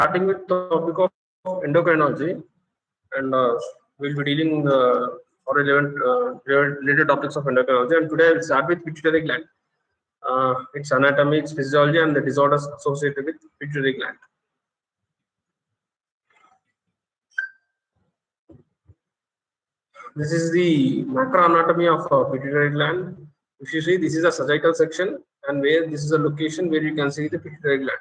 Starting with the topic of endocrinology, and we'll be dealing or related topics of endocrinology. And today I'll start with pituitary gland, its anatomy, its physiology, and the disorders associated with pituitary gland. This is the macroanatomy of pituitary gland. If you see, this is a sagittal section, and where this is a location where you can see the pituitary gland.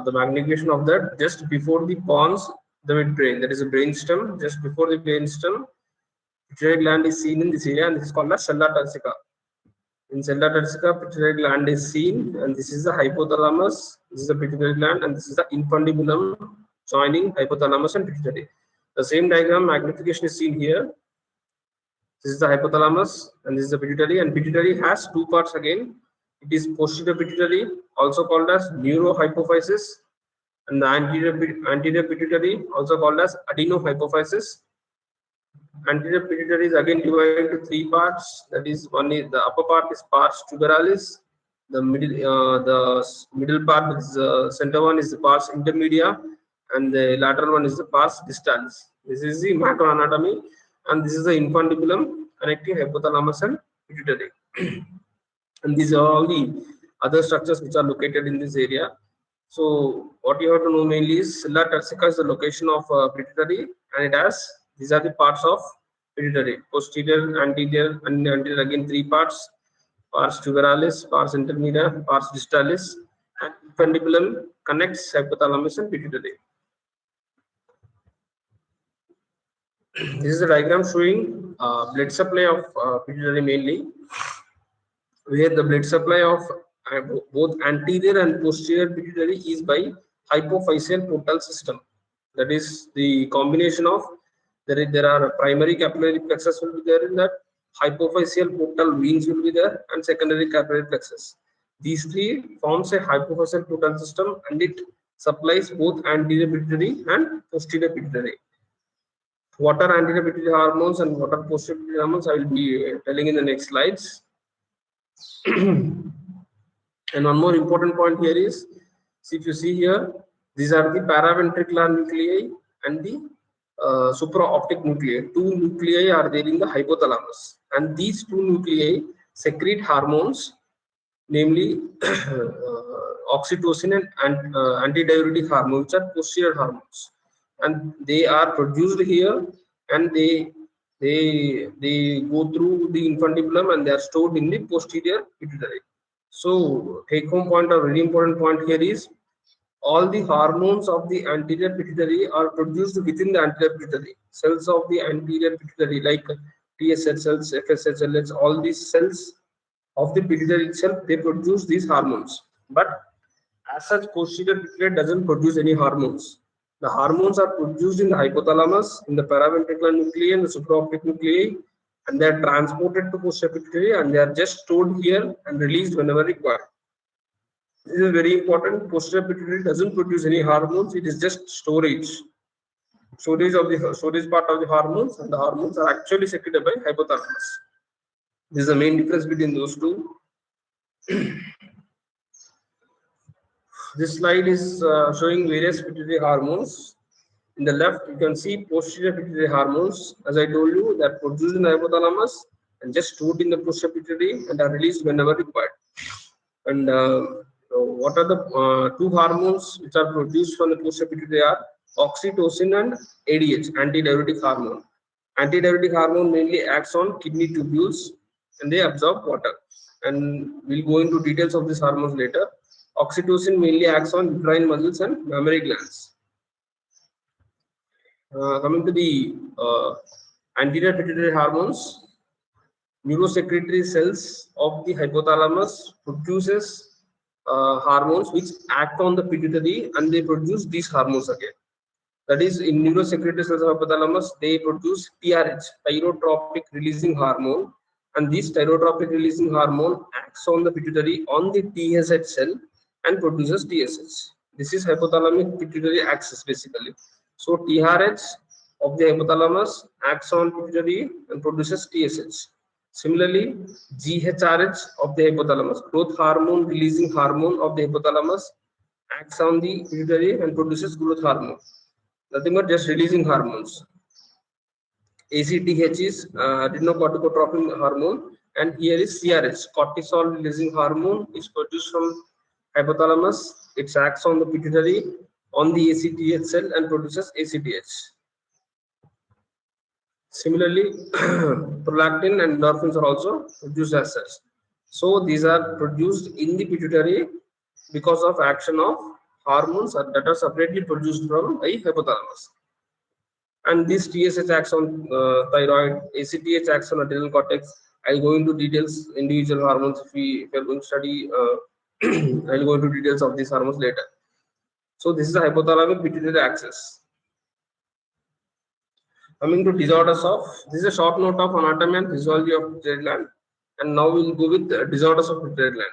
The magnification of that just before the pons, the midbrain. That is a brain stem. Just before the brain stem, pituitary gland is seen in this area, and this is called as sella turcica. In sella turcica, pituitary gland is seen, and this is the hypothalamus. This is the pituitary gland, and this is the infundibulum joining hypothalamus and pituitary. The same diagram magnification is seen here. This is the hypothalamus, and this is the pituitary. And pituitary has two parts again. It is posterior pituitary, also called as neurohypophysis, and the anterior pituitary, also called as adenohypophysis. Anterior pituitary is again divided into three parts. That is, one is the upper part is pars tuberalis. The middle part is the center one is the pars intermedia, and the lateral one is the pars distalis. This is the macroanatomy, and this is the infundibulum connecting hypothalamus and pituitary. And these are all the other structures which are located in this area. So what you have to know mainly is sella turcica is the location of pituitary, and it has, these are the parts of pituitary: posterior, anterior, and anterior again three parts: pars tuberalis, pars intermedia, pars distalis, and infundibulum connects hypothalamus and pituitary. This is a diagram showing blood supply of pituitary mainly, where the blood supply of both anterior and posterior pituitary is by hypophyseal portal system. That is the combination of there are primary capillary plexus will be there in that, hypophyseal portal veins will be there, and secondary capillary plexus. These three forms a hypophyseal portal system, and it supplies both anterior pituitary and posterior pituitary. What are anterior pituitary hormones and what are posterior pituitary hormones, I will be telling in the next slides. And one more important point here is, see, if you see here, these are the paraventricular nuclei and the supraoptic nuclei. Two nuclei are there in the hypothalamus, and these two nuclei secrete hormones, namely oxytocin and antidiuretic hormones, which are posterior hormones, and they are produced here, and they go through the infundibulum, and they are stored in the posterior pituitary. So take home point, or very important point here is, all the hormones of the anterior pituitary are produced within the anterior pituitary. Cells of the anterior pituitary like TSH cells, FSH cells, all these cells of the pituitary itself, they produce these hormones. But as such, posterior pituitary doesn't produce any hormones. The hormones are produced in the hypothalamus, in the paraventricular nuclei and the supraoptic nuclei, and they are transported to posterior pituitary, and they are just stored here and released whenever required. This is very important. Posterior pituitary doesn't produce any hormones. It is just storage of the storage part of the hormones, and the hormones are actually secreted by hypothalamus. This is the main difference between those two. This slide is showing various pituitary hormones. In the left, you can see posterior pituitary hormones. As I told you, they are produced in the hypothalamus and just stored in the posterior pituitary and are released whenever required. And what are the two hormones which are produced from the posterior pituitary are oxytocin and ADH, antidiuretic hormone. Antidiuretic hormone mainly acts on kidney tubules, and they absorb water. And we'll go into details of these hormones later. Oxytocin mainly acts on uterine muscles and mammary glands. Coming to the anterior pituitary hormones, neurosecretory cells of the hypothalamus produces hormones which act on the pituitary, and they produce these hormones again. That is, in neurosecretory cells of hypothalamus, they produce TRH, thyrotropic releasing hormone, and this thyrotropic releasing hormone acts on the pituitary on the TSH cell and produces TSH. This is hypothalamic pituitary axis basically. So TRH of the hypothalamus acts on pituitary and produces TSH. Similarly, GHRH of the hypothalamus, growth hormone releasing hormone of the hypothalamus, acts on the pituitary and produces growth hormone. Nothing but just releasing hormones. ACTH is adrenocorticotropin hormone, and here is CRH, cortisol releasing hormone, is produced from hypothalamus. It acts on the pituitary, on the ACTH cell, and produces ACTH. Similarly, prolactin and endorphins are also produced as such. So these are produced in the pituitary because of action of hormones that are separately produced from the hypothalamus. And this TSH acts on thyroid, ACTH acts on adrenal cortex. I'll go into details, individual hormones if we are going to study. I'll go into details of these hormones later. So this is the hypothalamic pituitary axis. Coming to disorders of, this is a short note of anatomy and physiology of pituitary gland, and now we'll go with disorders of pituitary gland.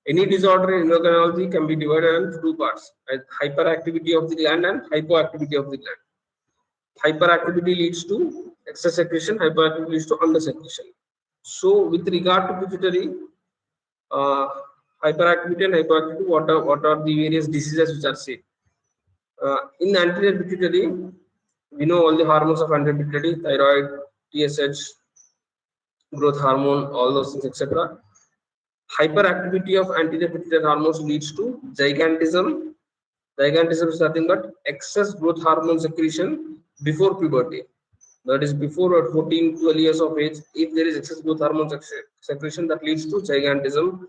Any disorder in endocrinology can be divided into two parts: hyperactivity of the gland and hypoactivity of the gland. Hyperactivity leads to excess secretion, hyperactivity leads to under secretion. So with regard to pituitary, hyperactivity and hypoactivity, what are the various diseases which are seen? In anterior pituitary, we know all the hormones of anterior pituitary: thyroid, TSH, growth hormone, all those things, etc. Hyperactivity of anterior pituitary hormones leads to gigantism. Gigantism is nothing but excess growth hormone secretion before puberty. That is, before 14 to 12 years of age, if there is excess growth hormone secretion, that leads to gigantism.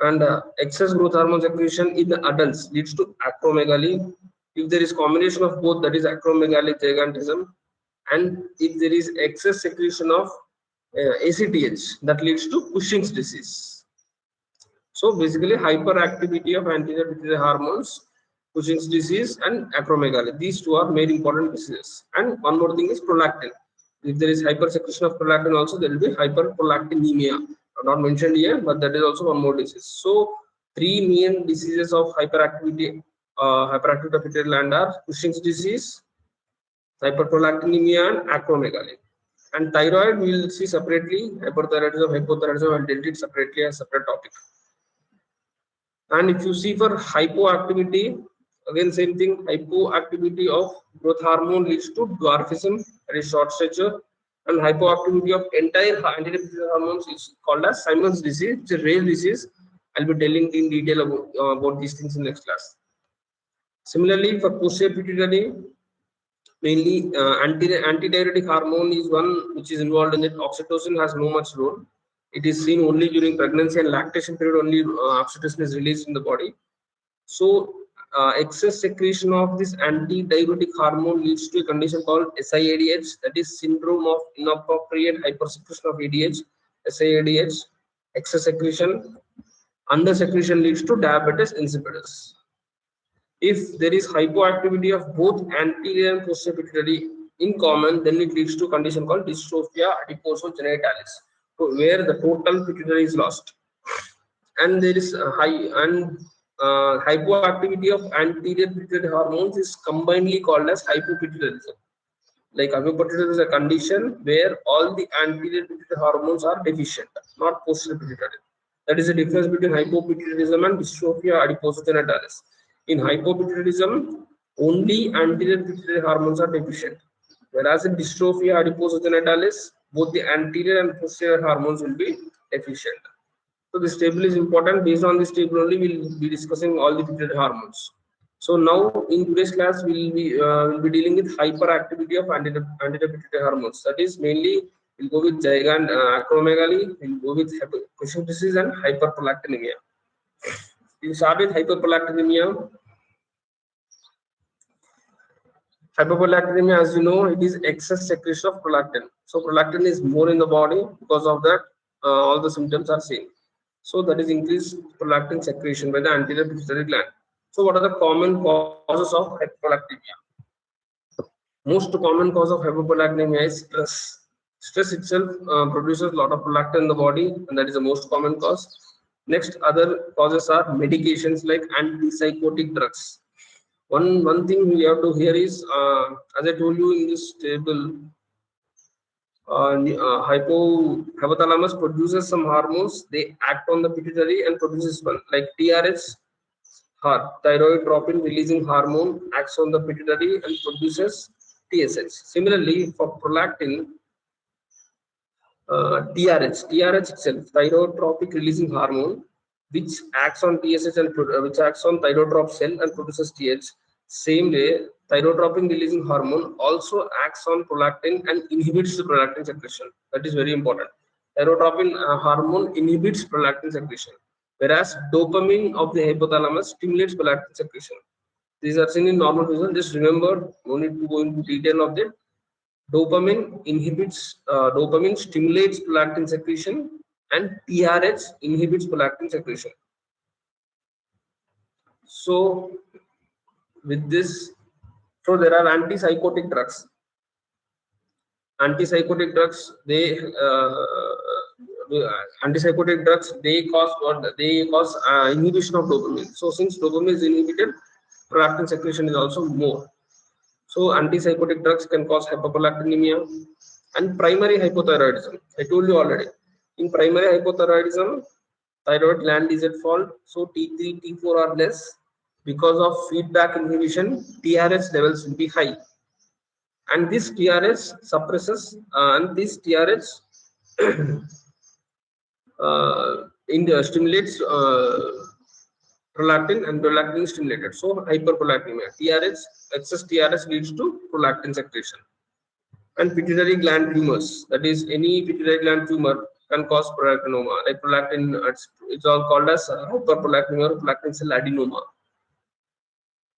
And excess growth hormone secretion in the adults leads to acromegaly. If there is combination of both, that is acromegaly, gigantism. And if there is excess secretion of ACTH, that leads to Cushing's disease. So basically, hyperactivity of anterior pituitary hormones, Cushing's disease, and acromegaly. These two are main important diseases. And one more thing is prolactin. If there is hypersecretion of prolactin, also there will be hyperprolactinemia. Not mentioned here, but that is also one more disease. So three main diseases of hyperactivity, hyperactive pituitary gland are Cushing's disease, hyperprolactinemia, and acromegaly. And thyroid we will see separately. Hyperthyroidism, hypothyroidism, and dealt it separately as a separate topic. And if you see for hypoactivity, again same thing. Hypoactivity of growth hormone leads to dwarfism, that is short stature. And hypoactivity of entire anterior pituitary hormones is called as Simon's disease. It's a rare disease. I'll be telling in detail about these things in next class. Similarly, for posterior pituitary, mainly antidiuretic hormone is one which is involved in it. Oxytocin has no much role. It is seen only during pregnancy and lactation period. Only oxytocin is released in the body. So excess secretion of this antidiuretic hormone leads to a condition called SIADH, that is syndrome of inappropriate hypersecretion of ADH. SIADH, excess secretion. Under secretion leads to diabetes insipidus. If there is hypoactivity of both anterior and posterior pituitary in common, then it leads to a condition called dystrophia adiposogenitalis, where the total pituitary is lost. And there is hypoactivity of anterior pituitary hormones is combinedly called as hypopituitarism. Like hypopituitarism is a condition where all the anterior pituitary hormones are deficient, not posterior pituitary. That is the difference between hypopituitarism and dystrophia adiposogenitalis. In hypopituitarism, only anterior pituitary hormones are deficient, whereas in dystrophia adiposogenitalis, both the anterior and posterior hormones will be deficient. So this table is important. Based on this table only, we will be discussing all the pituitary hormones. So now in today's class, we'll be dealing with hyperactivity of anterior pituitary hormones. That is mainly we'll go with acromegaly, we'll go with Cushing's disease and hyperprolactinemia. We'll start with hyperprolactinemia. Hyperprolactinemia, as you know, it is excess secretion of prolactin. So prolactin is more in the body. Because of that, all the symptoms are seen. So that is increased prolactin secretion by the anterior pituitary gland. So what are the common causes of hyperprolactinemia? Most common cause of hyperprolactinemia is stress. Stress itself produces a lot of prolactin in the body, and that is the most common cause. Next, other causes are medications like antipsychotic drugs. One thing we have to hear is, as I told you in this table, hypothalamus produces some hormones. They act on the pituitary and produces one, like TRH Thyroid releasing hormone acts on the pituitary and produces TSH. Similarly, for prolactin, TRH itself, thyrotropic releasing hormone, which acts on TSH and which acts on thyrotrop cell and produces TH. Same way, thyrotropin releasing hormone also acts on prolactin and inhibits the prolactin secretion. That is very important. Thyrotropin hormone inhibits prolactin secretion, whereas dopamine of the hypothalamus stimulates prolactin secretion. These are seen in normal vision. Just remember, no need to go into detail of that. Dopamine stimulates prolactin secretion, and TRH inhibits prolactin secretion. So with this, so there are antipsychotic drugs. Antipsychotic drugs, they cause inhibition of dopamine. So since dopamine is inhibited, prolactin secretion is also more. So antipsychotic drugs can cause hyperprolactinemia and primary hypothyroidism. I told you already. In primary hypothyroidism, thyroid gland is at fault. So T3, T4 are less. Because of feedback inhibition, TRH levels will be high. And this TRH suppresses, and this TRH stimulates prolactin, and prolactin is stimulated. So hyperprolactinemia. Excess TRH leads to prolactin secretion. And pituitary gland tumors, that is, any pituitary gland tumor can cause prolactinoma. Like prolactin, it's all called as hyperprolactinemia or prolactin cell adenoma.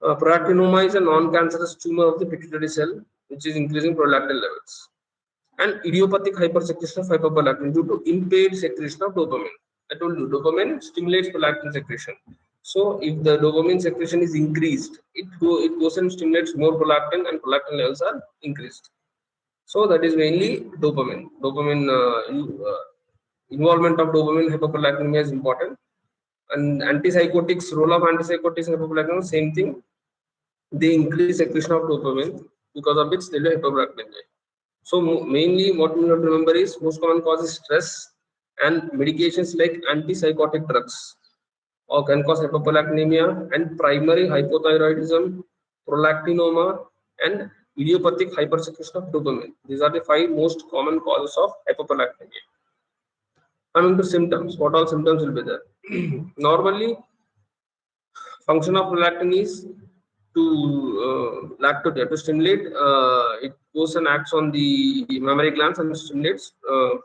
Prolactinoma is a non-cancerous tumor of the pituitary cell, which is increasing prolactin levels. And idiopathic hypersecretion of hyperprolactin due to impaired secretion of dopamine. I told you, dopamine stimulates prolactin secretion. So if the dopamine secretion is increased, it goes and stimulates more prolactin, and prolactin levels are increased. So that is mainly dopamine. Involvement of dopamine in hyperprolactinemia is important. And antipsychotics, role of antipsychotics in hyperprolactinemia, same thing. They increase secretion of dopamine, because of which they will hyperprolactinemia. So mainly what we have to remember is most common cause is stress, and medications like antipsychotic drugs or can cause hyperprolactinemia and primary hypothyroidism, prolactinoma, and idiopathic hypersecretion of dopamine. These are the 5 most common causes of hyperprolactinemia. Coming to symptoms, what all symptoms will be there? Normally, function of prolactin is to stimulate. It goes and acts on the mammary glands and stimulates,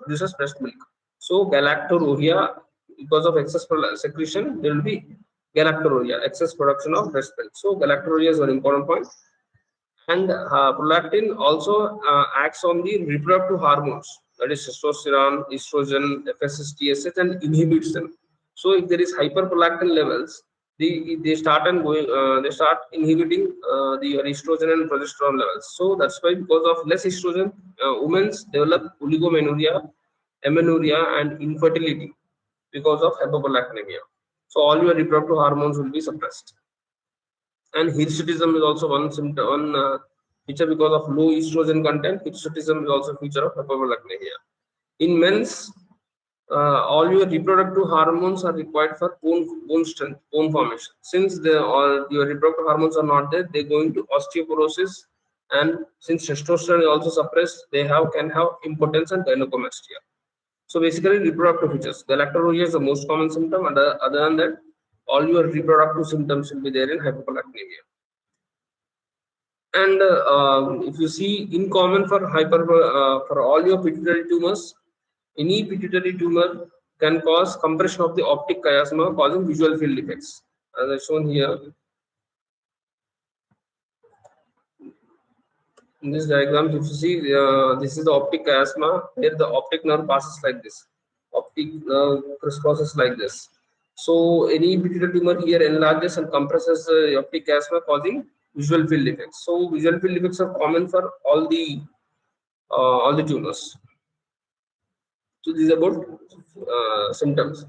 produces breast milk. So galactorrhea, because of excess secretion, there will be galactorrhea, excess production of breast milk. So galactorrhea is an important point. And prolactin also acts on the reproductive hormones, that is testosterone, estrogen, FSH, TSH, and inhibits them. So if there is hyperprolactin levels, they start inhibiting the estrogen and progesterone levels. So that's why, because of less estrogen, women develop oligomenorrhea, amenorrhea, and infertility because of hyperprolactinemia. So all your reproductive hormones will be suppressed. And hirsutism is also one symptom, feature because of low estrogen content. Hirsutism is also a feature of hyperprolactinemia. In men's, all your reproductive hormones are required for bone strength, bone formation. Since your reproductive hormones are not there, they go into osteoporosis, and since testosterone is also suppressed, they can have impotence and gynecomastia. So basically, reproductive features. Galactorrhea is the most common symptom, and other than that, all your reproductive symptoms will be there in hyperprolactinemia. And if you see, in common for all your pituitary tumors, any pituitary tumor can cause compression of the optic chiasma, causing visual field defects, as I shown here. In this diagram, if you see, this is the optic chiasma, where the optic nerve passes like this. Optic nerve crisscrosses like this. So any pituitary tumor here enlarges and compresses the optic chiasma, causing visual field defects. So visual field defects are common for all the tumors. So these are about symptoms.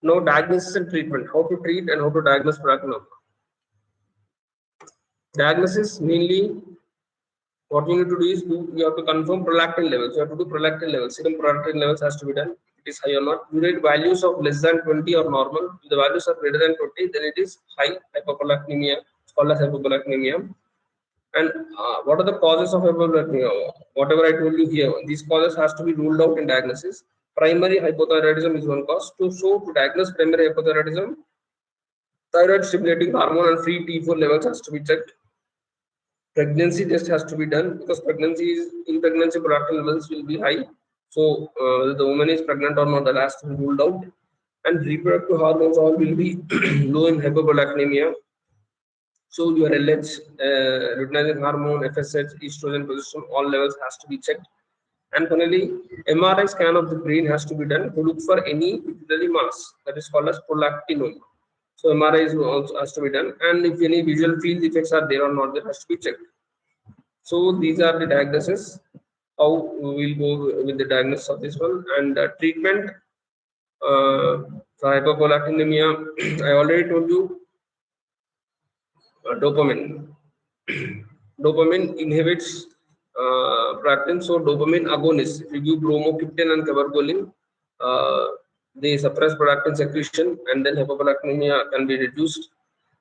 Now diagnosis and treatment. How to treat and how to diagnose prolactinoma. Diagnosis, mainly what you need to do is you have to confirm prolactin levels. You have to do prolactin levels. Serum prolactin levels has to be done. it is high or not. You need values of less than 20 or normal. If the values are greater than 20, then it is high hypoprolactinemia. It's called as hypoprolactinemia. And what are the causes of hypoprolactinemia? Whatever I told you here, these causes has to be ruled out in diagnosis. Primary hypothyroidism is one cause. To diagnose primary hypothyroidism, thyroid stimulating hormone and free T4 levels has to be checked. Pregnancy test has to be done because in pregnancy prolactin levels will be high. So the woman is pregnant or not, that has to be ruled out. And reproductive hormones all will be low in hypoprolactinemia. So your LH, luteinizing hormone, FSH, estrogen, progesterone, all levels has to be checked. And finally, MRI scan of the brain has to be done to look for any pituitary mass, that is called as prolactinoma. So MRI is also has to be done, and if any visual field defects are there or not, that has to be checked. So these are the diagnoses. How we will go with the diagnosis of this one, and treatment for hypoprolactinemia. I already told you dopamine. Dopamine inhibits prolactin, so dopamine agonists. If you give bromocriptine and cabergoline, they suppress prolactin secretion, and then hypoprolactinemia can be reduced.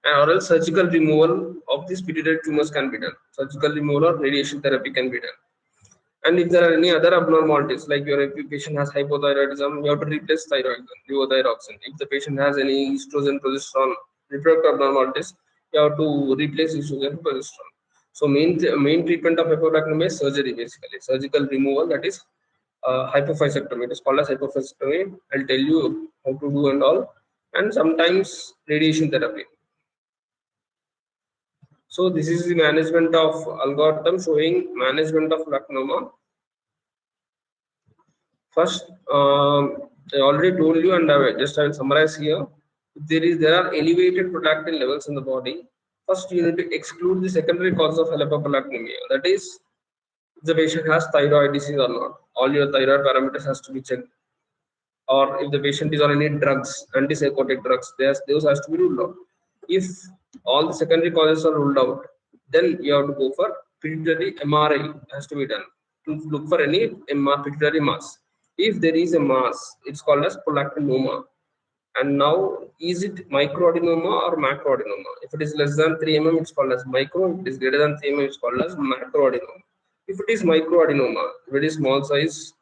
Or else surgical removal of these pituitary tumors can be done. Surgical removal or radiation therapy can be done. And if there are any other abnormalities, like if the patient has hypothyroidism, you have to replace thyroid, levothyroxine. If the patient has any estrogen, progesterone, reproductive abnormalities, you have to replace estrogen, progesterone. So main treatment of hypoprolactinemia is surgery, basically surgical removal, that is hypophyseectomy. It is called as hypophyseectomy. I'll tell you how to do and all, and sometimes radiation therapy. So this is the management of algorithm showing management of prolactinoma. First, I already told you, and I will summarize here. If there are elevated prolactin levels in the body, first you need to exclude the secondary cause of hypoprolactinemia. That is, if the patient has thyroid disease or not. All your thyroid parameters has to be checked. Or if the patient is on any drugs, antipsychotic drugs, those has to be ruled out. If all the secondary causes are ruled out, then you have to go for pituitary MRI has to be done to look for any pituitary mass. If there is a mass, it's called as prolactinoma. And now, is it microadenoma or macroadenoma? If it is less than 3 mm, it's called as micro. If it is greater than 3 mm, it's called as macroadenoma. If it is microadenoma, very small size,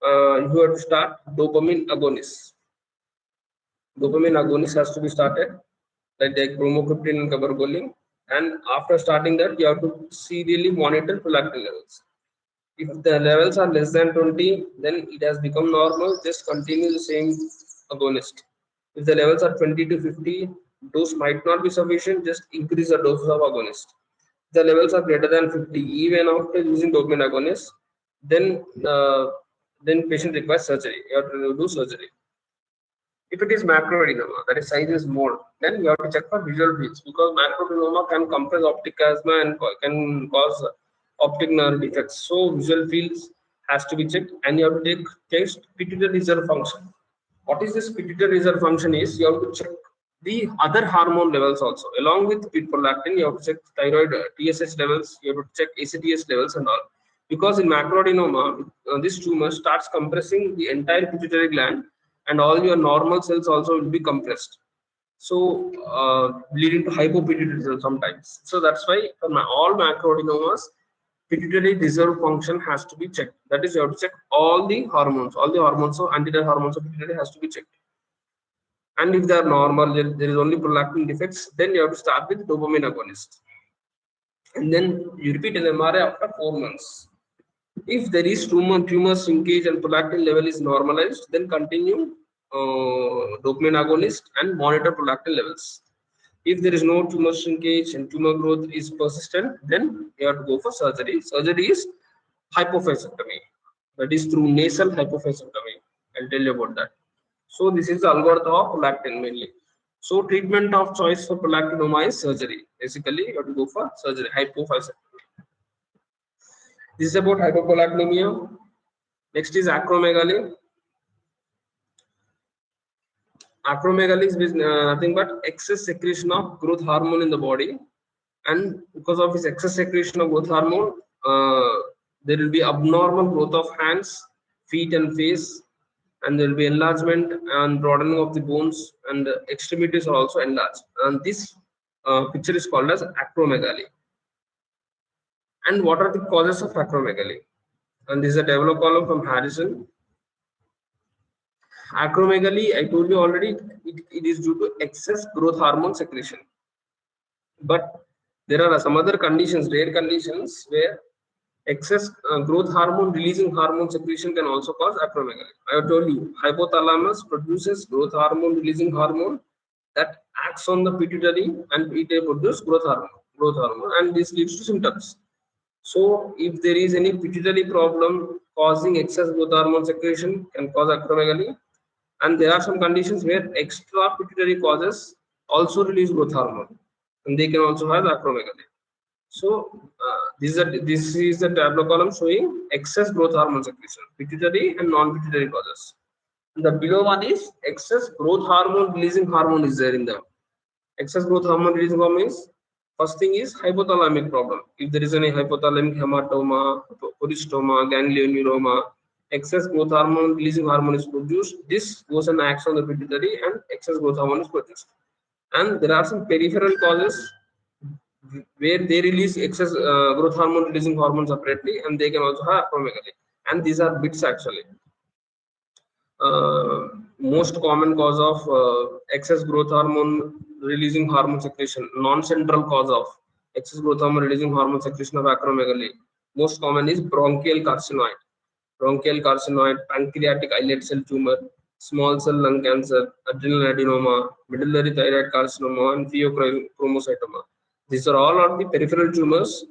you have to start dopamine agonist. Dopamine agonist has to be started, like bromocriptine and cabergoline. And after starting that, you have to serially monitor prolactin levels. If the levels are less than 20, then it has become normal. Just continue the same agonist. If the levels are 20 to 50, dose might not be sufficient. Just increase the dose of agonist. If the levels are greater than 50, even after using dopamine agonist, then patient requires surgery. You have to do surgery. If it is macroadenoma, that is size is small, then you have to check for visual fields, because macroadenoma can compress optic chiasma and can cause optic nerve defects. So visual fields has to be checked, and you have to test pituitary reserve function. What is this pituitary reserve function? Is you have to check the other hormone levels also, along with prolactin. You have to check thyroid TSH levels. You have to check ACTH levels and all. Because in macroadenoma, this tumor starts compressing the entire pituitary gland, and all your normal cells also will be compressed. So leading to hypopituitarism sometimes. So that's why for all macroadenomas, pituitary reserve function has to be checked. That is, you have to check all the hormones. So anti-thyroid hormones of pituitary has to be checked. And if they are normal, there is only prolactin defects, then you have to start with dopamine agonist. And then you repeat an MRI after 4 months. If there is tumor shrinkage and prolactin level is normalized, then continue dopamine agonist and monitor prolactin levels. If there is no tumor shrinkage and tumor growth is persistent, then you have to go for surgery. Surgery is hypophyseectomy. That is through nasal hypophyseectomy. I'll tell you about that. So this is the algorithm of prolactin mainly. So treatment of choice for prolactinoma is surgery. Basically, you have to go for surgery, hypophyseectomy. This is about hypoprolactinemia. Next is acromegaly. Acromegaly is nothing but excess secretion of growth hormone in the body, and because of this excess secretion of growth hormone, there will be abnormal growth of hands, feet, and face, and there will be enlargement and broadening of the bones, and the extremities are also enlarged. And this picture is called as acromegaly. And what are the causes of acromegaly? And this is a developed column from Harrison. Acromegaly, I told you already, it is due to excess growth hormone secretion. But there are some other conditions, rare conditions, where excess growth hormone releasing hormone secretion can also cause acromegaly. I have told you, hypothalamus produces growth hormone releasing hormone that acts on the pituitary, and it produces growth hormone, and this leads to symptoms. So if there is any pituitary problem causing excess growth hormone secretion, can cause acromegaly. And there are some conditions where extra pituitary causes also release growth hormone, and they can also have acromegaly. So this is the tableau column showing excess growth hormone secretion, pituitary and non-pituitary causes. And the below one is excess growth hormone releasing hormone is there in them. Excess growth hormone releasing hormone is, first thing is hypothalamic problem. If there is any hypothalamic hematoma, peristoma, ganglioneuroma, excess growth hormone releasing hormone is produced. This goes and acts on the pituitary, and excess growth hormone is produced. And there are some peripheral causes where they release excess growth hormone releasing hormone separately, and they can also have acromegaly. And these are bits actually. Most common cause of excess growth hormone releasing hormone secretion, non-central cause of excess growth hormone releasing hormone secretion of acromegaly, most common is bronchial carcinoid, pancreatic islet cell tumor, small cell lung cancer, adrenal adenoma, medullary thyroid carcinoma, and pheochromocytoma. These are all of the peripheral tumors,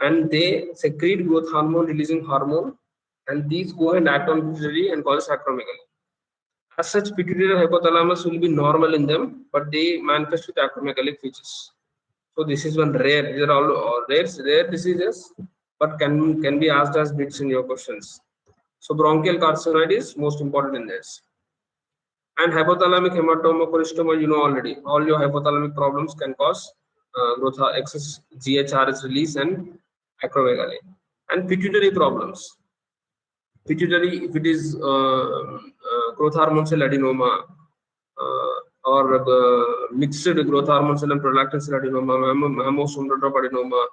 and they secrete growth hormone releasing hormone, and these go and act on pituitary and cause acromegaly. As such, pituitary and hypothalamus will be normal in them, but they manifest with acromegalic features. So this is one rare. These are all rare diseases, but can be asked as bits in your questions. So bronchial carcinoid is most important in this. And hypothalamic hematoma, peristoma, you know already. All your hypothalamic problems can cause growth excess GHRS release and acromegaly. And pituitary problems. Pituitary, if it is growth hormone cell adenoma, or mixed growth hormone cell and prolactin cell adenoma, mammosomal adenoma,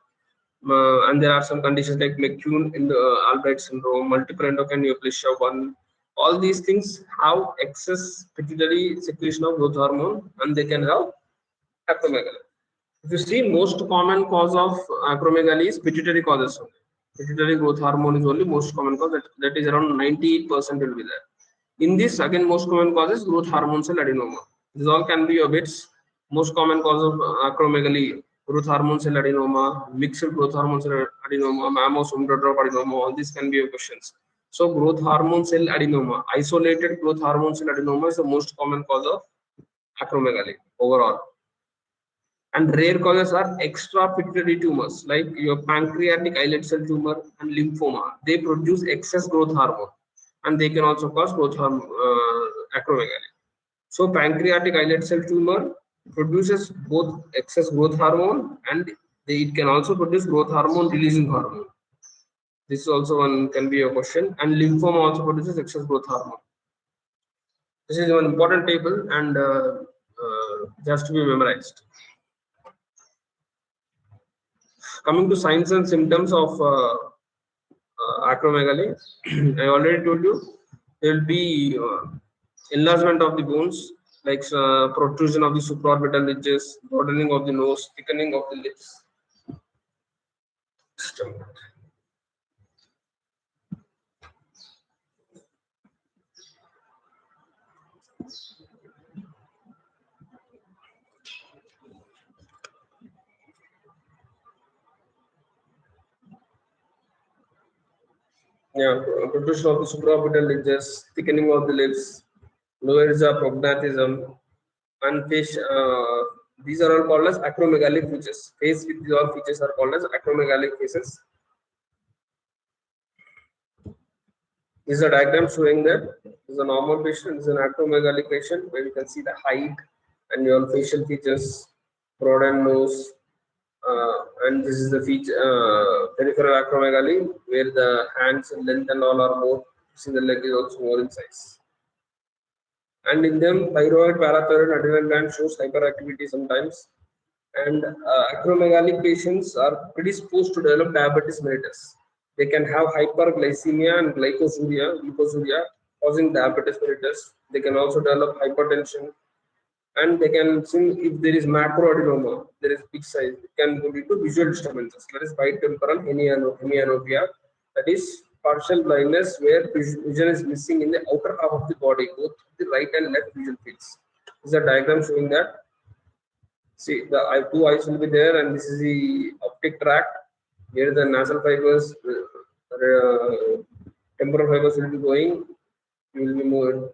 and there are some conditions like McCune in the Albright syndrome, multiple endocrine neoplasia 1. All these things have excess pituitary secretion of growth hormone, and they can have acromegaly. If you see, most common cause of acromegaly is pituitary causes only. Pituitary growth hormone is only most common cause, that is around 98% will be there. In this, again, most common cause is growth hormone cell adenoma. These all can be your bits. Most common cause of acromegaly, growth hormone cell adenoma, mixed growth hormone cell adenoma, mammosomal adenoma, all these can be your questions. So growth hormone cell adenoma, isolated growth hormone cell adenoma is the most common cause of acromegaly overall. And rare causes are extra pituitary tumors like your pancreatic islet cell tumor and lymphoma. They produce excess growth hormone, and they can also cause growth hormone acromegaly. So pancreatic islet cell tumor produces both excess growth hormone, and it can also produce growth hormone releasing hormone. This is also one can be a question. And lymphoma also produces excess growth hormone. This is one important table, and just to be memorized. Coming to signs and symptoms of acromegaly, I already told you there will be enlargement of the bones, like protrusion of the supraorbital ridges, broadening of the nose, thickening of the lips. Yeah, protrusion of the supraorbital ridges, thickening of the lips, lower jaw prognathism, and face. These are all called as acromegalic features. Face with these all features are called as acromegalic faces. This is a diagram showing that this is a normal patient, this is an acromegalic patient, where you can see the height and your facial features, broadened nose, and this is the feature peripheral acromegaly, where the hands and length and all are more. See, the leg is also more in size. And in them, thyroid, parathyroid, adrenal gland shows hyperactivity sometimes. And acromegalic patients are predisposed to develop diabetes mellitus. They can have hyperglycemia and glucosuria, causing diabetes mellitus. They can also develop hypertension, and they can see if there is macroadenoma, there is big size, it can lead to visual disturbances. That is bitemporal hemianopia, that is partial blindness where vision is missing in the outer half of the body, both the right and left visual fields. This is a diagram showing that. See, the two eyes will be there, and this is the optic tract where the nasal fibers, temporal fibers will be going. We will be more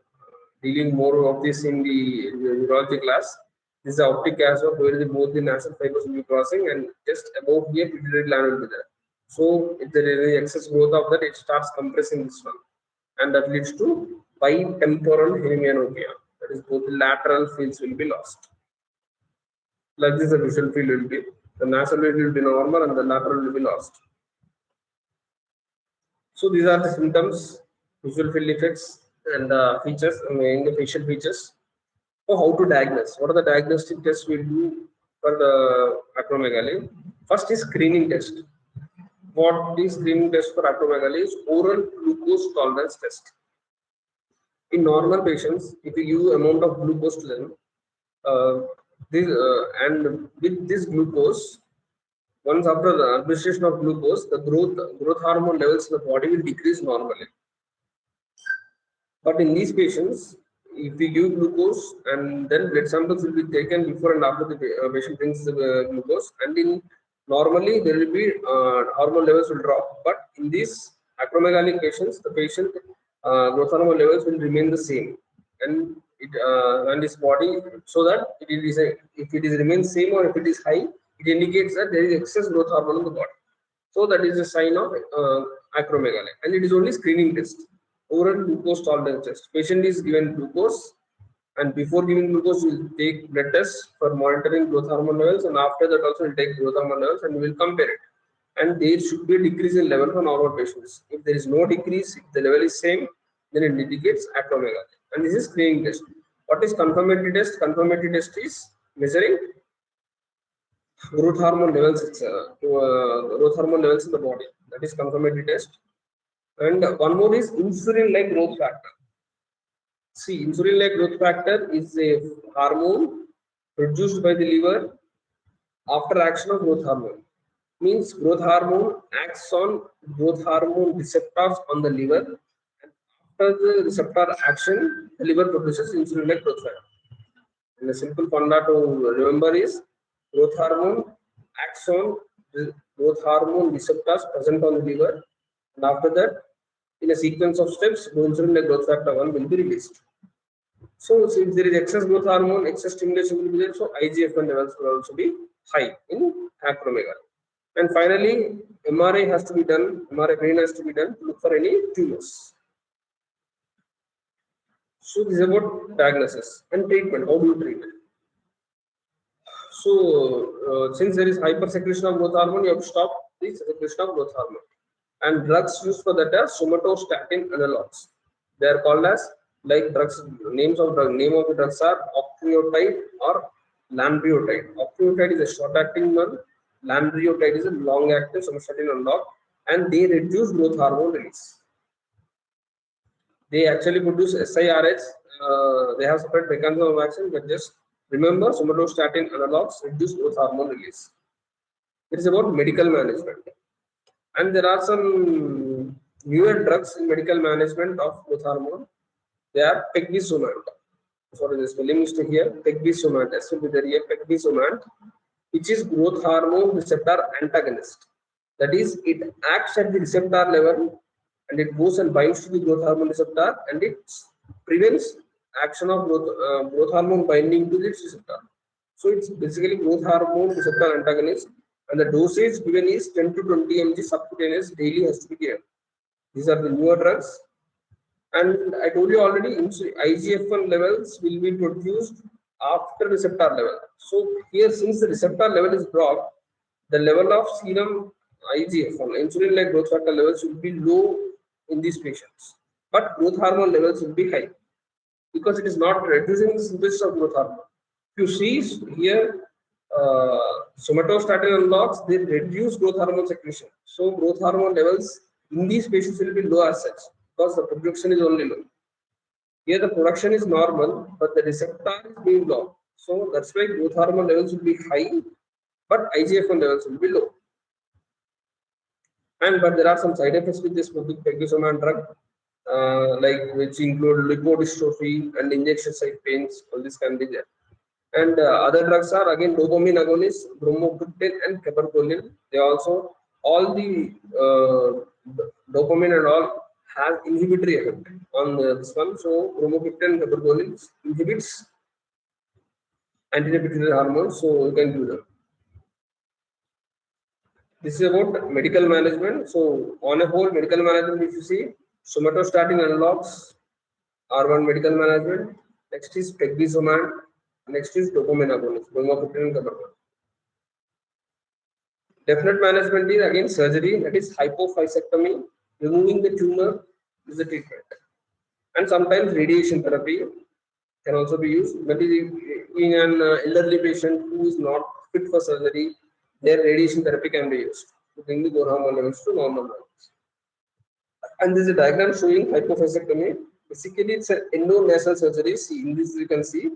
dealing more of this in the neurology class. This is the optic capsule where both the nasal fibers will be crossing, and just above here pituitary gland will be there. So if there is any excess growth of that, it starts compressing this one, and that leads to bitemporal hemianopia. That is, both the lateral fields will be lost. Like this, the visual field will be, the nasal field will be normal and the lateral will be lost. So these are the symptoms, visual field effects, and features, the facial features. So how to diagnose? What are the diagnostic tests we do for the acromegaly? First is screening test. What the screening test for acromegaly is oral glucose tolerance test. In normal patients, if you give amount of glucose to them, and with this glucose, once after the administration of glucose, the growth hormone levels in the body will decrease normally. But in these patients, if we give glucose and then blood samples will be taken before and after the patient drinks the glucose, and in normally there will be hormone levels will drop. But in these acromegalic patients, the patient growth hormone levels will remain the same, and his body, so that it is if it is remains same or if it is high, it indicates that there is excess growth hormone in the body. So that is a sign of acromegaly, and it is only screening test. Oral glucose tolerance test. Patient is given glucose, and before giving glucose, we will take blood tests for monitoring growth hormone levels, and after that also we will take growth hormone levels and we will compare it. And there should be a decrease in level for normal patients. If there is no decrease, if the level is same, then it indicates acromegaly. And this is screening test. What is confirmatory test? Confirmatory test is measuring growth hormone levels. Growth hormone levels in the body. That is confirmatory test. And one more is insulin-like growth factor. See, insulin-like growth factor is a hormone produced by the liver after action of growth hormone. Means growth hormone acts on growth hormone receptors on the liver, and after the receptor action, the liver produces insulin-like growth factor. And the simple formula to remember is growth hormone acts on the growth hormone receptors present on the liver, and after that, in a sequence of steps, insulin-like growth factor 1 will be released. So if there is excess growth hormone, excess stimulation will be there, so IGF-1 levels will also be high in acromegaly. And finally, MRI has to be done, MRI brain has to be done to look for any tumors. So this is about diagnosis and treatment. How do you treat it? So since there is hypersecretion of growth hormone, you have to stop the secretion of growth hormone. And drugs used for that are somatostatin analogs. They are called as, like drugs, name of the drugs are octreotide or lanreotide. Octreotide is a short-acting one. Lanreotide is a long-acting somatostatin analog, and they reduce growth hormone release. They actually produce SIRH. They have separate mechanism of action, but just remember, somatostatin analogs reduce growth hormone release. It is about medical management. And there are some newer drugs in medical management of growth hormone. They are pegvisomant. Sorry, the spelling mistake here. Pegvisomant. S will be there here. Pegvisomant, which is growth hormone receptor antagonist. That is, it acts at the receptor level and it goes and binds to the growth hormone receptor, and it prevents action of growth hormone binding to this receptor. So it's basically growth hormone receptor antagonist, and the dosage given is 10 to 20 mg subcutaneous daily has to be given. These are the newer drugs. And I told you already, IGF-1 levels will be produced after receptor level. So here, since the receptor level is dropped, the level of serum IGF-1, insulin-like growth factor levels, will be low in these patients, but growth hormone levels will be high. because it is not reducing the synthesis of growth hormone. If you see here, somatostatin analogs, they reduce growth hormone secretion. So growth hormone levels in these patients will be low as such because the production is only low. Here the production is normal, but the receptor is being low. So that's why growth hormone levels will be high, but IGF-1 levels will be low. But there are some side effects with this pegozaman drug, which include lipodystrophy and injection site pains. All this can be there. And other drugs are again dopamine agonists, bromocriptine and cabergoline. They also all the dopamine and all have inhibitory effect on this one. So bromocriptine and cabergoline inhibits anti-pituitary hormones. So you can do them. This is about medical management. So on a whole, medical management, if you see, somatostatin analogs are one medical management. Next is pegozaman. Next is dopamine agonist, bromocriptine and cabergoline. Definite management is again surgery, that is hypophyseectomy. Removing the tumor is the treatment. And sometimes radiation therapy can also be used. But in an elderly patient who is not fit for surgery, their radiation therapy can be used to bring the growth hormone levels to normal levels. And this is a diagram showing hypophyseectomy. Basically, it's an endonasal surgery. See, in this you can see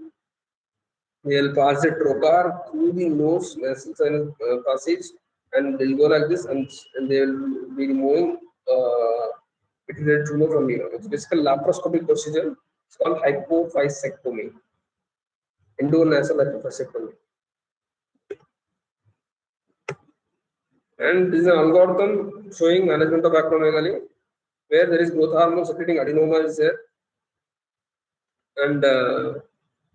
they'll pass the trocar through the nose, nasal sinus passage, and they'll go like this, and they will be removing pituitary tumor from here. It's basically a laparoscopic procedure. It's called hypophyseectomy, endonasal hypophyseectomy. And this is an algorithm showing management of acromegaly, where there is growth hormone secreting adenoma is there, and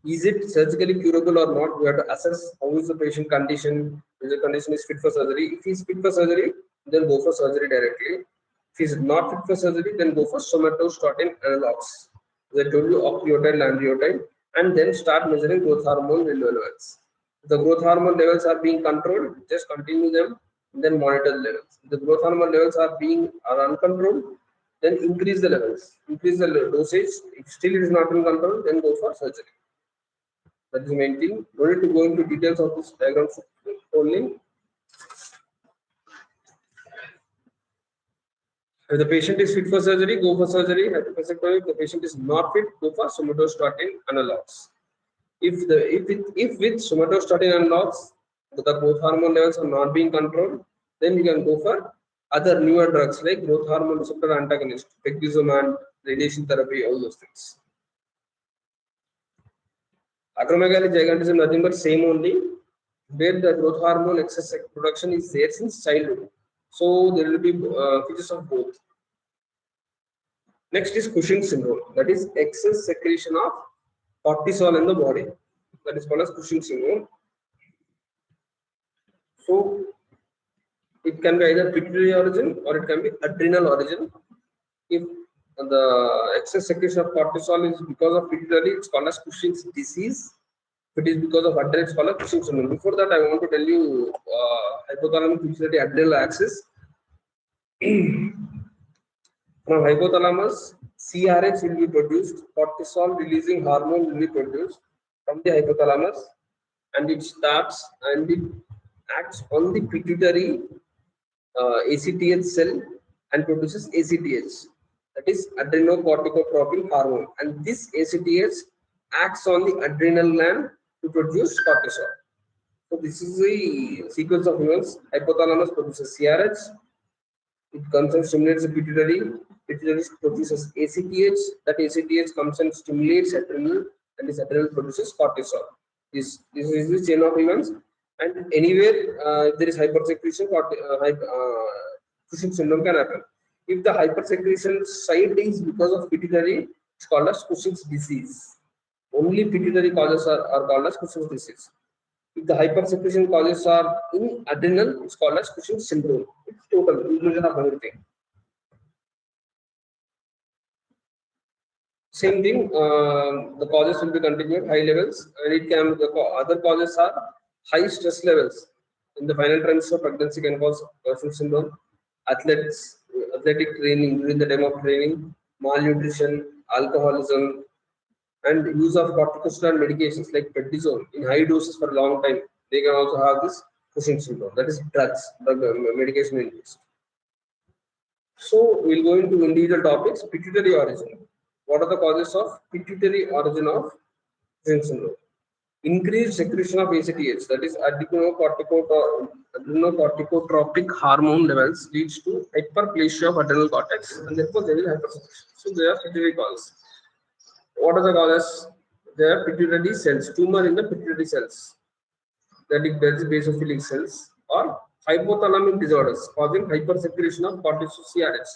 is it surgically curable or not? We have to assess how is the patient condition. If the condition is fit for surgery, if he is fit for surgery, then go for surgery directly. If he is not fit for surgery, then go for somatostatin analogs. As I told you, octreotide, lanreotide, and then start measuring growth hormone levels. If the growth hormone levels are being controlled, just continue them, then monitor the levels. If the growth hormone levels are uncontrolled, then increase the levels, increase the dosage. If still it is not in control, then go for surgery. That is the main thing. No need to go into details of this diagram only. If the patient is fit for surgery, go for surgery. Hypophyseectomy. If the patient is not fit, go for somatostatin analogs. If with somatostatin analogs, the growth hormone levels are not being controlled, then you can go for other newer drugs like growth hormone receptor antagonist, pegozaman, radiation therapy, all those things. Acromegaly gigantism nothing but same only, where the growth hormone excess production is there since childhood. So there will be features of both. Next is Cushing's syndrome, that is excess secretion of cortisol in the body. That is called as Cushing's syndrome. So it can be either pituitary origin or it can be adrenal origin. If the excess secretion of cortisol is because of pituitary, it's called as Cushing's disease. If it is because of adrenal, it's called as Cushing's syndrome. Before that, I want to tell you hypothalamus pituitary adrenal axis. From hypothalamus, CRH will be produced, cortisol releasing hormone will be produced from the hypothalamus, and it starts and it acts on the pituitary ACTH cell and produces ACTH, that is adrenocorticotropin hormone, and this ACTH acts on the adrenal gland to produce cortisol. So this is the sequence of events. Hypothalamus produces CRH, it comes and stimulates the pituitary, pituitary produces ACTH, that ACTH comes and stimulates adrenal, and this adrenal produces cortisol. This is the chain of events. And anywhere if there is hypersecretion, Cushing's syndrome can happen. If the hypersecretion site is because of pituitary, it's called as Cushing's disease. Only pituitary causes are called as Cushing's disease. If the hypersecretion causes are in adrenal, it's called as Cushing's syndrome. It's total inclusion of everything. Same thing, the causes will be continued, high levels, and it can, the other causes are high stress levels in the final trimester of pregnancy can cause Cushing's syndrome. Athletic training during the time of training, malnutrition, alcoholism, And use of corticosteroid medications like prednisone in high doses for a long time, they can also have this Cushing syndrome. That is drug medication induced. So we'll go into individual topics. Pituitary origin. What are the causes of pituitary origin of Cushing syndrome? Increased secretion of ACTH, that is adrenocorticotropic hormone levels, leads to hyperplasia of adrenal cortex, and therefore there is hypersecretion. So they are pituitary causes. What are the causes? There are pituitary cells, tumor in the pituitary cells, that is basophilic cells, or hypothalamic disorders causing hypersecretion of cortisol CRH.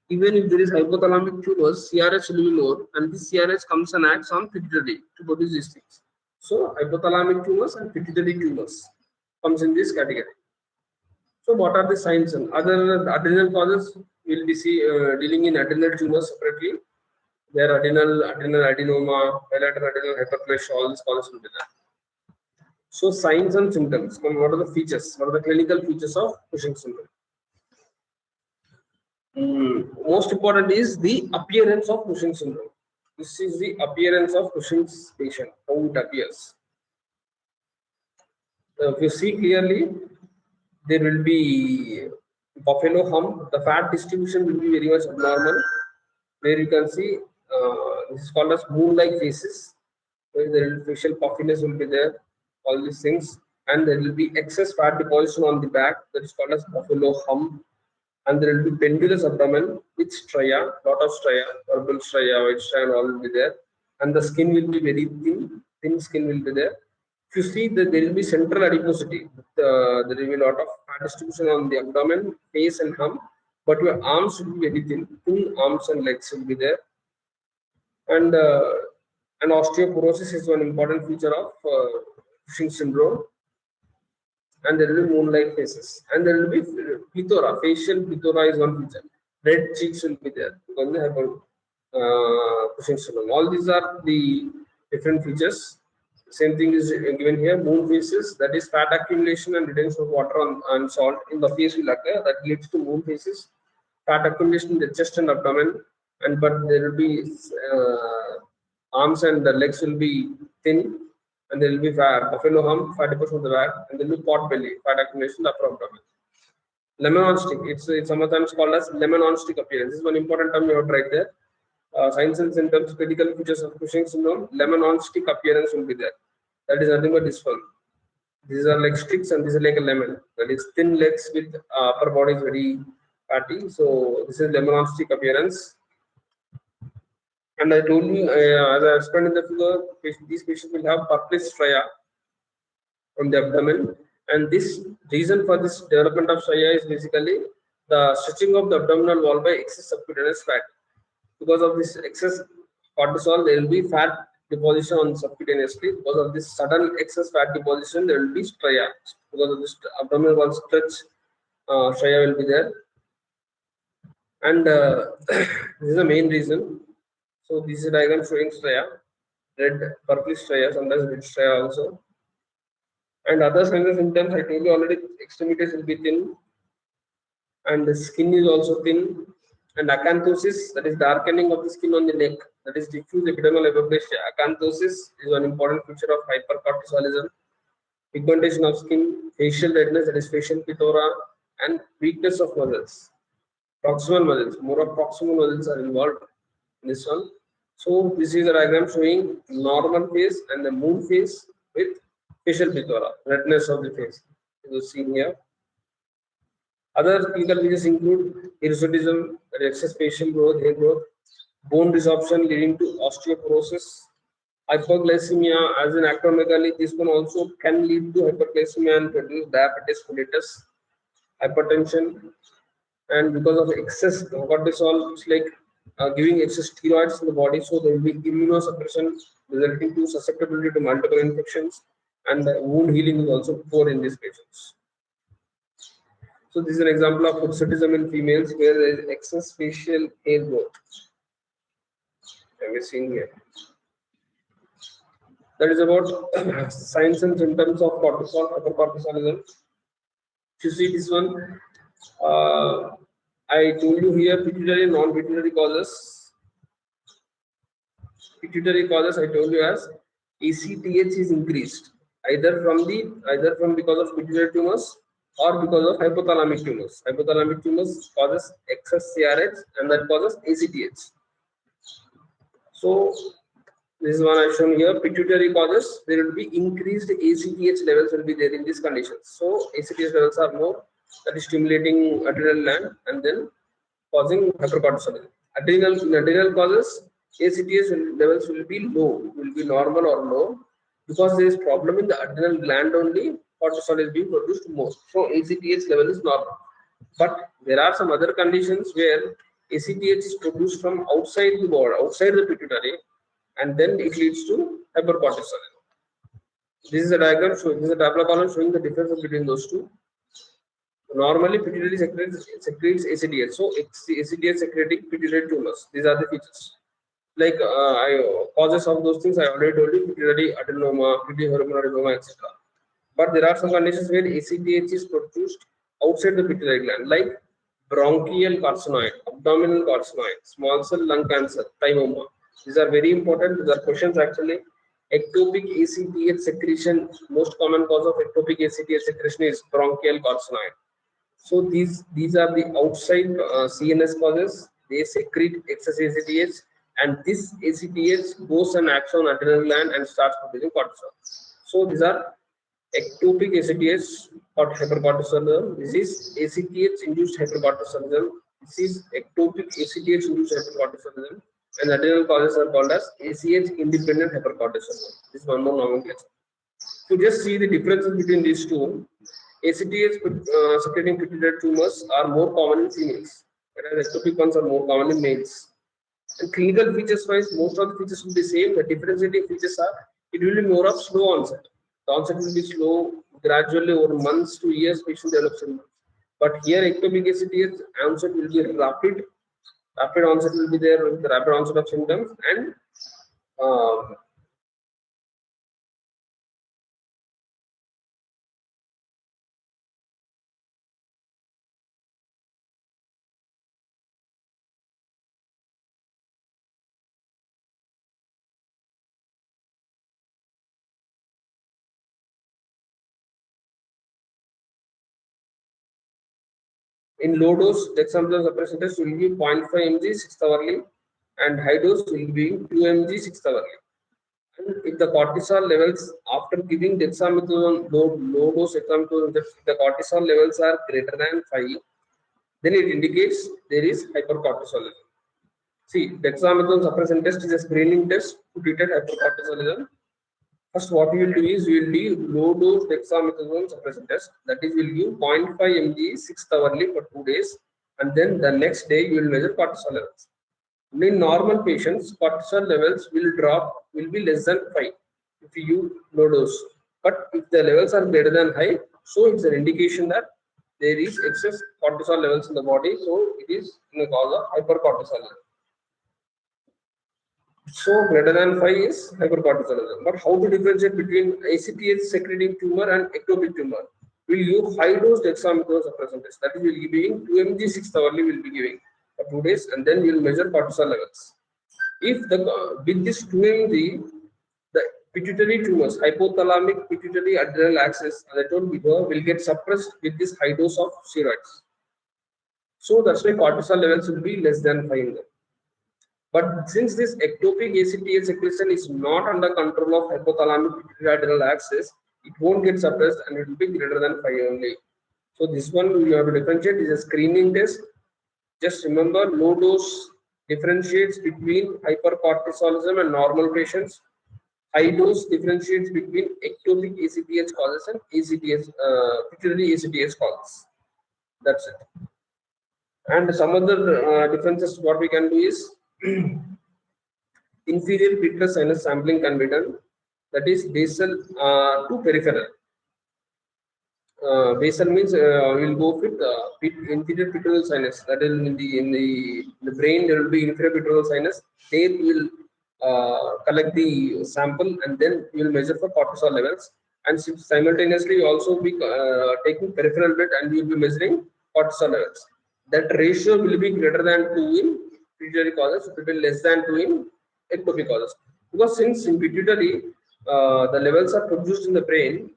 Even if there is hypothalamic tumors, CRH will be more, and this CRH comes and acts on pituitary to produce these things. So hypothalamic tumors and pituitary tumors comes in this category. So what are the signs? And other adrenal causes, we'll be dealing in adrenal tumors separately. There are adrenal adenoma, bilateral adrenal hyperplasia, all these causes will be there. So signs and symptoms. What are the features? What are the clinical features of Cushing syndrome? Most important is the appearance of Cushing syndrome. This is the appearance of Cushing's patient, how it appears. If you see clearly, there will be buffalo hump. The fat distribution will be very much abnormal. Where you can see this is called as moon-like faces, where the facial puffiness will be there. All these things, and there will be excess fat deposition on the back, that is called as buffalo hump, and there will be pendulous abdomen with stria, lot of stria, purple stria, white stria, and all will be there, and the skin will be very thin skin will be there. If you see that there will be central adiposity, there will be a lot of fat distribution on the abdomen, face, and hump, but your arms will be very thin arms and legs will be there, and osteoporosis is one important feature of Cushing syndrome, and there will be moon-like faces, and there will be plethora, facial plethora is one feature. Red cheeks will be there because they have Cushing syndrome. All these are the different features. Same thing is given here. Moon faces, that is fat accumulation and retention of water and salt in the face will occur. That leads to moon faces. Fat accumulation in the chest and abdomen, but there will be arms and the legs will be thin, and there will be buffalo hump, fatty portion of the back, and there will be pot belly, fat accumulation, the upper abdomen. Lemon on stick, it's sometimes called as lemon on stick appearance. This is one important term you have tried there. Signs and symptoms, critical features of Cushing syndrome, lemon on stick appearance will be there. That is nothing but this one. These are like sticks and this is like a lemon. That is thin legs with upper body is very fatty. So this is lemon on stick appearance. And I told you, as I explained in the figure, these patients will have purplish stria on the abdomen, and this reason for this development of stria is basically the stretching of the abdominal wall by excess subcutaneous fat. Because of this excess cortisol, there will be fat deposition on subcutaneously. Because of this sudden excess fat deposition, there will be stria. Because of this abdominal wall stretch, stria will be there, and this is the main reason. So this is a diagram showing stria, red, purplish stria, sometimes red stria also. And other signs and symptoms, I told you already, extremities will be thin, and the skin is also thin, and acanthosis, that is darkening of the skin on the neck, that is diffuse epidermal hyperplasia. Acanthosis is one important feature of hypercortisolism. Pigmentation of skin, facial redness, that is facial plethora, and weakness of muscles. Proximal muscles, more of proximal muscles are involved in this one. So this is a diagram showing normal face and the moon face with facial plethora, redness of the face. You will see here. Other clinical features include hirsutism, excess facial growth, hair growth, bone resorption leading to osteoporosis, hyperglycemia as in acromegaly. This one also can lead to hyperglycemia and produce diabetes mellitus, hypertension, and because of excess cortisol, it's like giving excess steroids in the body, so there will be immunosuppression resulting to susceptibility to multiple infections, and the wound healing is also poor in these patients. So this is an example of hirsutism in females where there is excess facial hair growth. We're seeing here. That is about signs and symptoms of cortisol, hypercortisolism. If you see this one, I told you here pituitary and non-pituitary causes. pituitary causes I told you as ACTH is increased either because of pituitary tumors or because of hypothalamic tumors. Hypothalamic tumors causes excess CRH and that causes ACTH. So this is one I've shown here. Pituitary causes, there will be increased ACTH levels will be there in these conditions. So ACTH levels are more, that is stimulating adrenal gland and then causing hypercortisolism. In adrenal causes, ACTH levels will be low, will be normal or low, because there is problem in the adrenal gland only. Cortisol is being produced more, so ACTH level is normal. But there are some other conditions where ACTH is produced from outside the body, outside the pituitary, and then it leads to hypercortisolism. This is a diagram showing, this is a tabular column showing the difference between those two. Normally, pituitary secretes ACTH, so ACTH secreting pituitary tumors. These are the features. Like causes of those things I already told you: pituitary adenoma, pituitary hormone adenoma, etc. But there are some conditions where ACTH is produced outside the pituitary gland, like bronchial carcinoid, abdominal carcinoid, small cell lung cancer, thymoma. These are very important. These are questions actually. Ectopic ACTH secretion, most common cause of ectopic ACTH secretion is bronchial carcinoid. So these are the outside CNS causes. They secrete excess ACTH, and this ACTH goes and acts on adrenal gland and starts producing cortisol. So these are ectopic ACTH or hypercortisolism. This is ACTH induced hypercortisolism. This is ectopic ACTH induced hypercortisolism, and adrenal causes are called as ACH independent hypercortisolism. This is one more nomenclature. To just see the differences between these two, ACTH secreting pituitary tumors are more common in females, whereas ectopic ones are more common in males. And clinical features wise, most of the features will be the same. The differentiating features are, it will be more of slow onset. The onset will be slow, gradually over months to years, patient develops symptoms. But here, ectopic ACTH onset will be rapid. Rapid onset will be there with the rapid onset of symptoms, and in low dose dexamethasone suppressant test will be 0.5 mg 6th hourly, and high dose will be 2 mg 6th hourly. And if the cortisol levels after giving dexamethasone, low dose dexamethasone, if the cortisol levels are greater than 5, then it indicates there is hypercortisolism. See, dexamethasone suppressant test is a screening test to detect hypercortisolism. First, what you will do is you will do low dose dexamethasone suppressant test. That is, you will give 0.5 mg 6th hourly for 2 days, and then the next day you will measure cortisol levels. In normal patients, cortisol levels will be less than 5 if you use low dose. But if the levels are greater than high, so it's an indication that there is excess cortisol levels in the body. So it is in the cause of hypercortisolism. So greater than 5 is hypercortisolism. But how to differentiate between ACTH secreting tumor and ectopic tumor? We'll use high dose dexamethasone suppressant test. That is, we'll be giving 2 mg 6th hourly. We'll be giving for 2 days, and then we'll measure cortisol levels. If with this 2 mg, the pituitary tumors, hypothalamic pituitary adrenal axis, as I told before, will get suppressed with this high dose of steroids. So that's why cortisol levels will be less than 5 in them. But since this ectopic ACTH secretion is not under control of hypothalamic pituitary adrenal axis, it won't get suppressed and it will be greater than 5 only. So this one you have to differentiate. Is a screening test. Just remember, low dose differentiates between hypercortisolism and normal patients. High dose differentiates between ectopic ACTH causes and ACTH pituitary ACTH causes. That's it. And some other differences what we can do is inferior pituitary sinus sampling can be done. That is basal to peripheral. Basal means we'll go with inferior pituitary sinus. That is in the brain there will be inferior pituitary sinus. There we will collect the sample and then we will measure for cortisol levels. And simultaneously we also be taking peripheral blood and we will be measuring cortisol levels. That ratio will be greater than 2 in pituitary causes, it will be less than 2 in ectopic causes. Because since in pituitary the levels are produced in the brain,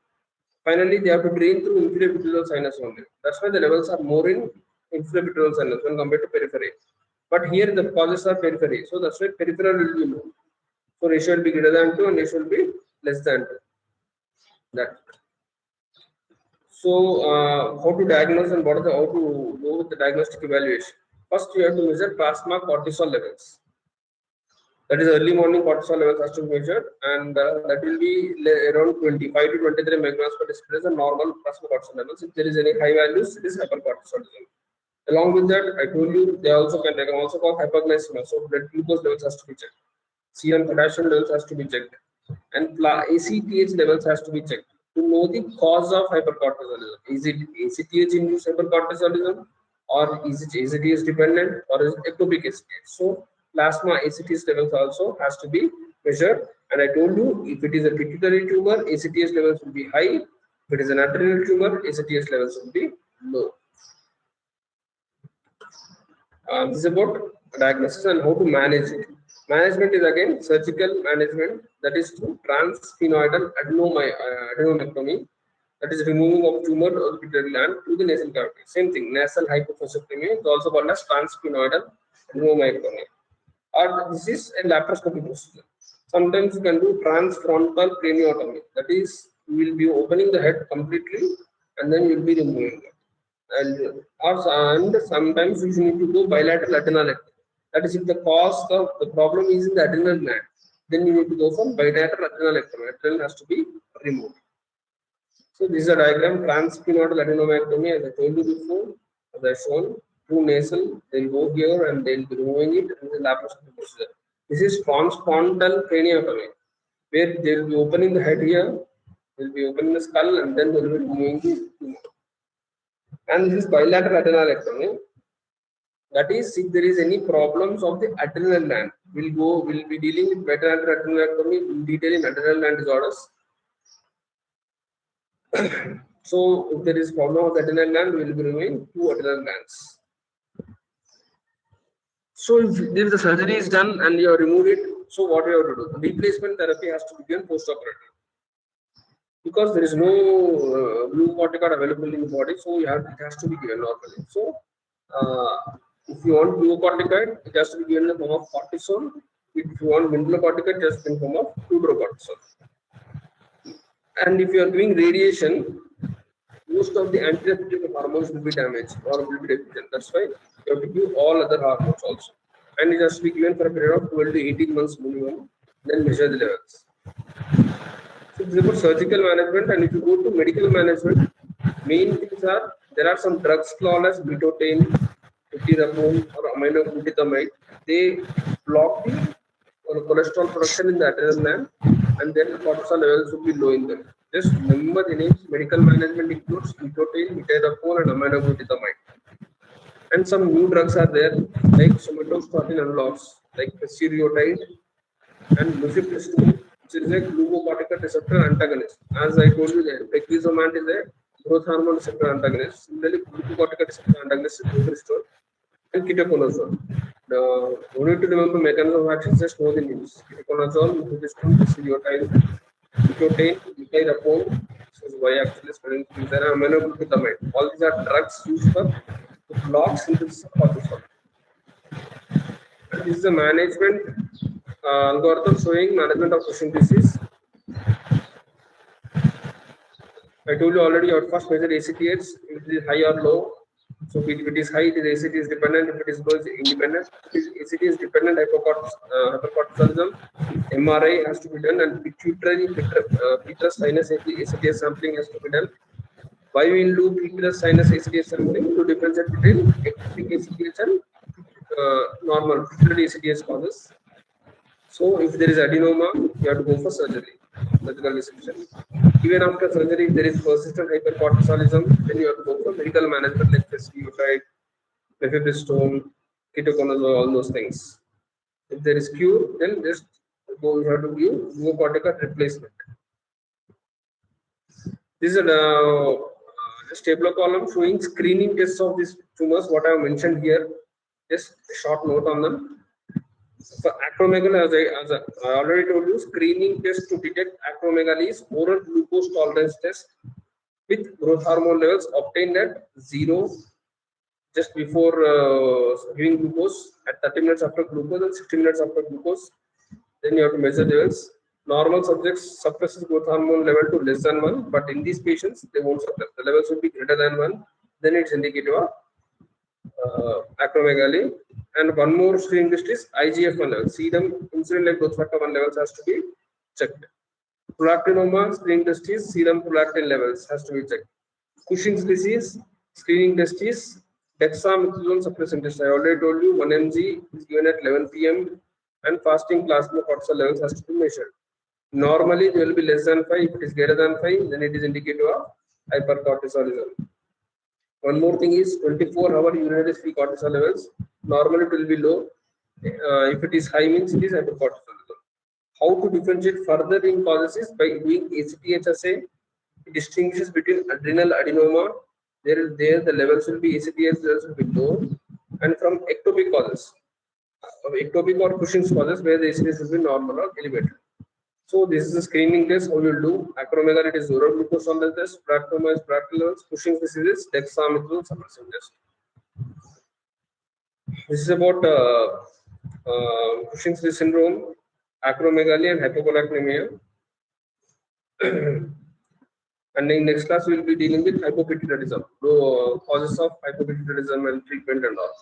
finally they have to drain through inferior pituitary sinus only. That's why the levels are more in inferior pituitary sinus when compared to periphery. But here the causes are periphery, so that's why peripheral will be low. So ratio will be greater than 2 and ratio will be less than 2. That. So how to diagnose and what are the how to go with the diagnostic evaluation? First, you have to measure plasma cortisol levels. That is early morning cortisol levels has to be measured, and that will be around 25 to 23 micrograms per deciliter is the normal plasma cortisol levels. If there is any high values, it is hypercortisolism. Along with that, I told you they can also call hyperglycemia. So blood glucose levels has to be checked, serum potassium levels has to be checked, and ACTH levels has to be checked to know the cause of hypercortisolism. Is it ACTH induced hypercortisolism, or is it ACTH dependent, or is it ectopic ACTH? So plasma ACTH levels also has to be measured. And I told you, if it is a pituitary tumor, ACTH levels will be high. If it is an adrenal tumor, ACTH levels will be low. This is about diagnosis and how to manage it. Management is again surgical management, that is through transsphenoidal adenomectomy, that is removing of tumor or the pituitary gland through the nasal cavity. Same thing, nasal hypophosphatemia is also called as transsphenoidal adenomectomy. Or this is a laparoscopic procedure. Sometimes you can do transfrontal craniotomy, that is you will be opening the head completely and then you will be removing it. And sometimes you need to do bilateral adrenalectomy. That is, if the cause of the problem is in the adrenal gland, then you need to go for bilateral adrenalectomy. Adrenal has to be removed. So this is a diagram, transsphenoidal adenomectomy, as I told you before, as I shown, through nasal, they'll go here and they'll be removing it in the laparoscopic procedure. This is transfrontal craniotomy, where they'll be opening the head here, they'll be opening the skull, and then they'll be removing the tumor. And this is bilateral adrenalectomy. That is, if there is any problems of the adrenal gland, we'll be dealing with bilateral adrenalectomy in detail in adrenal gland disorders. So, if there is problem of the adrenal gland, we will be removing 2 adrenal glands. So, if the surgery is done and you have removed it, so what you have to do? Replacement therapy has to be given post-operative, because there is no glucocorticoid available in the body, so it has to be given normally. So, if you want glucocorticoid, it has to be given in the form of cortisone. If you want mineralocorticoid, just in the form of fludrocortisone. And if you are doing radiation, most of the anti-repetitive hormones will be damaged or will be deficient. That's why you have to give all other hormones also. And it has to be given for a period of 12 to 18 months minimum, then measure the levels. So this is about surgical management. And if you go to medical management, main things are, there are some drugs called as butadiene, butirapone, or aminoglutamide. They block the cholesterol production in the adrenal gland, and then cortisol levels will be low in them. Just remember the names. Medical management includes butadiene, butirapone, and aminoglutamide. And some new drugs are there, like somatostatin analogs, like serotinib and mifepristone, which is a glucocorticoid receptor antagonist. As I told you, that pegvisomant is a growth hormone receptor antagonist. Similarly, glucocorticoid receptor antagonist is mifepristone and ketoconazole. You need to remember mechanism of action, just know the names. Ketoconazole, mifepristone, serotinib, butadiene, butirapone. This is why actually spelling things are aminoglutamide. All these are drugs used for to block synthesis of cortisol. And this is a management algorithm showing management of Cushing disease. I told you already, your first measure ACTH, if it is high or low. So if it is high, it is ACTH dependent. If it is low, it is independent. If it is ACTH dependent hypercortisolism, MRI has to be done, and pituitary petrous sinus ACTH sampling has to be done. Why we will do petrous sinus ACTH sampling? To differentiate between ectopic ACTH and normal pituitary ACTH causes. So if there is adenoma, you have to go for surgery, surgical resection. Even after surgery, if there is persistent hypercortisolism, then you have to go for medical management like serotinib, mifepristone, ketoconazole, all those things. If there is cure, then just go. You have to give glucocorticoid replacement. This is a just table column showing screening tests of these tumors. What I have mentioned here, just a short note on them. So acromegaly, as I already told you, screening test to detect acromegaly is oral glucose tolerance test with growth hormone levels obtained at 0 just before giving glucose, at 30 minutes after glucose and 60 minutes after glucose. Then you have to measure levels. Normal subjects suppresses growth hormone level to less than 1, but in these patients they won't suppress. The levels will be greater than 1. Then it's indicative of acromegaly. And one more screening test is IGF-1 level. Serum insulin like growth factor 1 levels has to be checked. Prolactinoma screening test is serum prolactin levels has to be checked. Cushing's disease screening test is dexamethasone suppressing test. I already told you 1 mg is given at 11 p.m. and fasting plasma cortisol levels has to be measured. Normally, they will be less than 5. If it is greater than 5, then it is indicative of hypercortisolism. One more thing is 24-hour urinary free cortisol levels. Normally, it will be low. If it is high, means it is hypercortisolism. How to differentiate further in causes is by doing ACTH assay. It distinguishes between adrenal adenoma. There the levels will be ACTH levels will be low, and from ectopic causes, ectopic or Cushing's causes where the ACTH will be normal or elevated. So this is a screening test. How you will do acromegaly? It is oral glucose tolerance test. Prolactinoma is prolactin levels. Cushing's disease is dexamethasone suppressing test. This is about Cushing's disease syndrome, acromegaly, and hypoprolactinemia. And in next class, we will be dealing with hypopituitarism, causes of hypopituitarism and treatment and all.